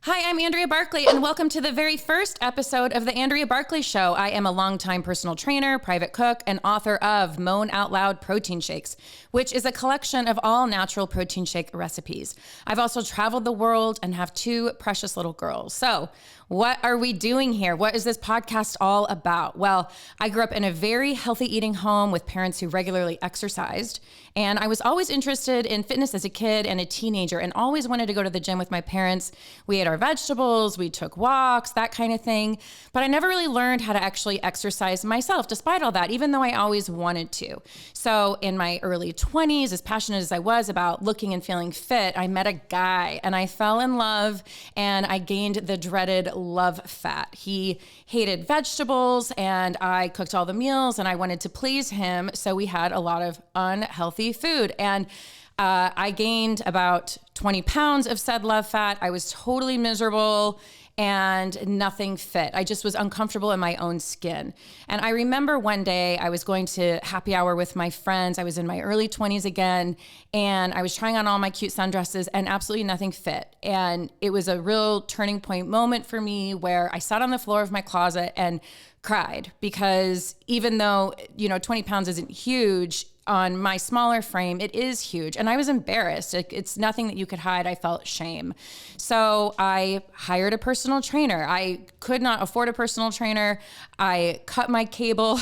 Hi, I'm Andrea Barkley, and welcome to the very first episode of the Andrea Barkley Show. I am a longtime personal trainer, private cook, and author of Moan Out Loud Protein Shakes, which is a collection of all natural protein shake recipes. I've also traveled the world and have two precious little girls. So, what are we doing here? What is this podcast all about? Well, I grew up in a very healthy eating home with parents who regularly exercised, and I was always interested in fitness as a kid and a teenager and always wanted to go to the gym with my parents. We ate our vegetables, we took walks, that kind of thing, but I never really learned how to actually exercise myself despite all that, even though I always wanted to. So in my early 20s, as passionate as I was about looking and feeling fit, I met a guy and I fell in love and I gained the dreaded love fat. He hated vegetables and I cooked all the meals and I wanted to please him. So we had a lot of unhealthy food and I gained about 20 pounds of said love fat. I was totally miserable and nothing fit. I just was uncomfortable in my own skin. And I remember one day I was going to happy hour with my friends. I was in my early 20s again, and I was trying on all my cute sundresses and absolutely nothing fit. And it was a real turning point moment for me where I sat on the floor of my closet and cried because even though, 20 pounds isn't huge, on my smaller frame, it is huge. And I was embarrassed. It's nothing that you could hide. I felt shame. So I hired a personal trainer. I could not afford a personal trainer. I cut my cable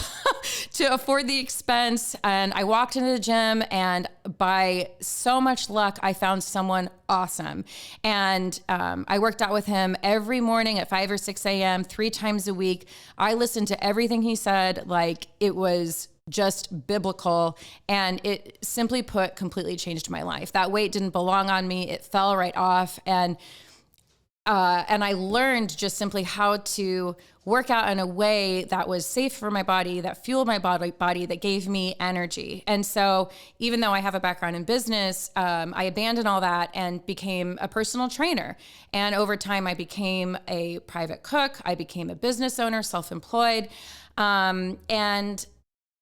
to afford the expense. And I walked into the gym and by so much luck, I found someone awesome. And I worked out with him every morning at 5 or 6 a.m., 3 times a week. I listened to everything he said like it was just biblical, and it simply put completely changed my life. That weight didn't belong on me. It fell right off. And I learned just simply how to work out in a way that was safe for my body, that fueled my body, that gave me energy. And so even though I have a background in business, I abandoned all that and became a personal trainer. And over time, I became a private cook. I became a business owner, self-employed. And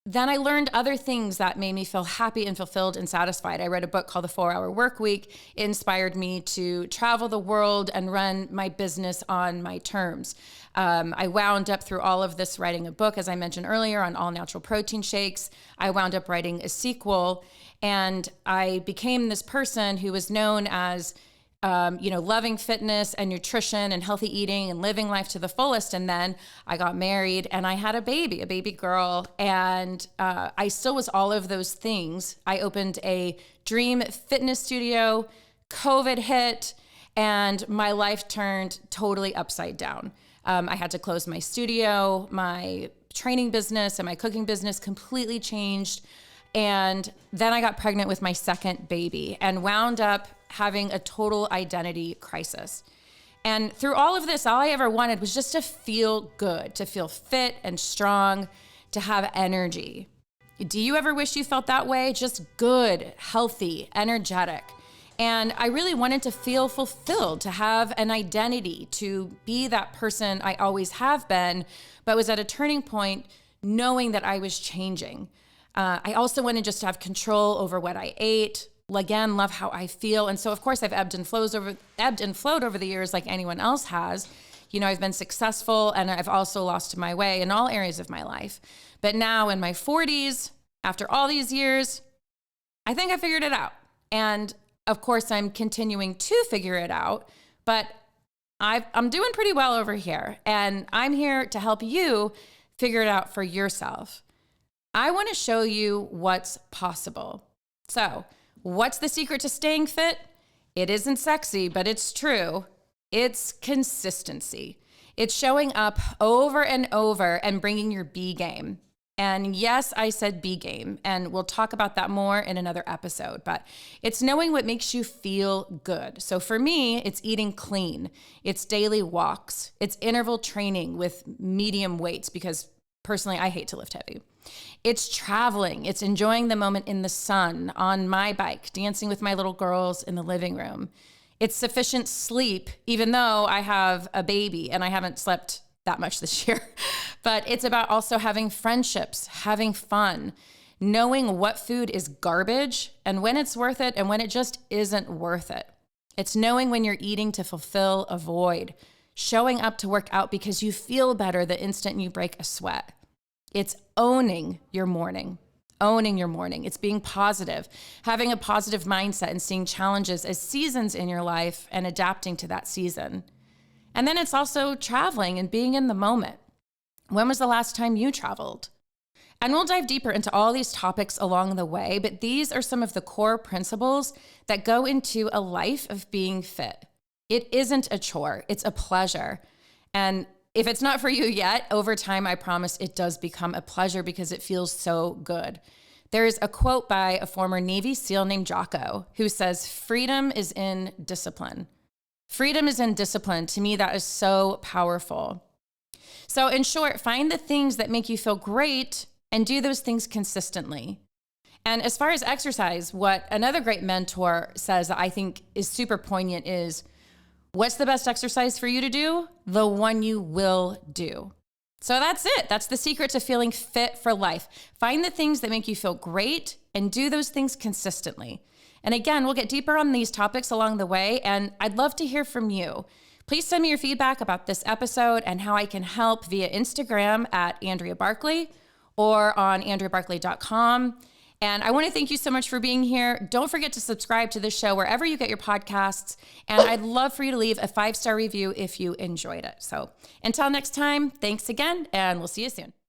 then I learned other things that made me feel happy and fulfilled and satisfied. I read a book called The 4-Hour Workweek. It inspired me to travel the world and run my business on my terms. I wound up through all of this writing a book, as I mentioned earlier, on all natural protein shakes. I wound up writing a sequel, and I became this person who was known as loving fitness and nutrition and healthy eating and living life to the fullest. And then I got married and I had a baby girl. And I still was all of those things. I opened a dream fitness studio, COVID hit, and my life turned totally upside down. I had to close my studio, my training business and my cooking business completely changed. And then I got pregnant with my second baby and wound up having a total identity crisis. And through all of this, all I ever wanted was just to feel good, to feel fit and strong, to have energy. Do you ever wish you felt that way? Just good, healthy, energetic. And I really wanted to feel fulfilled, to have an identity, to be that person I always have been, but was at a turning point knowing that I was changing. I also wanted just to have control over what I ate. Again, love how I feel. And so of course I've ebbed and flowed over the years like anyone else has. I've been successful and I've also lost my way in all areas of my life. But now in my 40s, after all these years, I think I figured it out. And of course I'm continuing to figure it out, but I'm doing pretty well over here. And I'm here to help you figure it out for yourself. I want to show you what's possible. So, what's the secret to staying fit? It isn't sexy, but it's true. It's consistency. It's showing up over and over and bringing your B game. And yes, I said B game, and we'll talk about that more in another episode, but it's knowing what makes you feel good. So for me, it's eating clean. It's daily walks. It's interval training with medium weights because personally, I hate to lift heavy. It's traveling. It's enjoying the moment in the sun, on my bike, dancing with my little girls in the living room. It's sufficient sleep, even though I have a baby and I haven't slept that much this year. But it's about also having friendships, having fun, knowing what food is garbage and when it's worth it and when it just isn't worth it. It's knowing when you're eating to fulfill a void, showing up to work out because you feel better the instant you break a sweat. It's owning your morning. It's being positive, having a positive mindset and seeing challenges as seasons in your life and adapting to that season. And then it's also traveling and being in the moment. When was the last time you traveled? And we'll dive deeper into all these topics along the way, but these are some of the core principles that go into a life of being fit. It isn't a chore, it's a pleasure. And if it's not for you yet, over time, I promise it does become a pleasure because it feels so good. There's a quote by a former Navy SEAL named Jocko who says, "Freedom is in discipline." Freedom is in discipline. To me, that is so powerful. So in short, find the things that make you feel great and do those things consistently. And as far as exercise, what another great mentor says that I think is super poignant is, what's the best exercise for you to do? The one you will do. So that's it. That's the secret to feeling fit for life. Find the things that make you feel great and do those things consistently. And again, we'll get deeper on these topics along the way, and I'd love to hear from you. Please send me your feedback about this episode and how I can help via Instagram at Andrea Barkley or on AndreaBarkley.com. And I want to thank you so much for being here. Don't forget to subscribe to this show wherever you get your podcasts. And I'd love for you to leave a 5-star review if you enjoyed it. So until next time, thanks again, and we'll see you soon.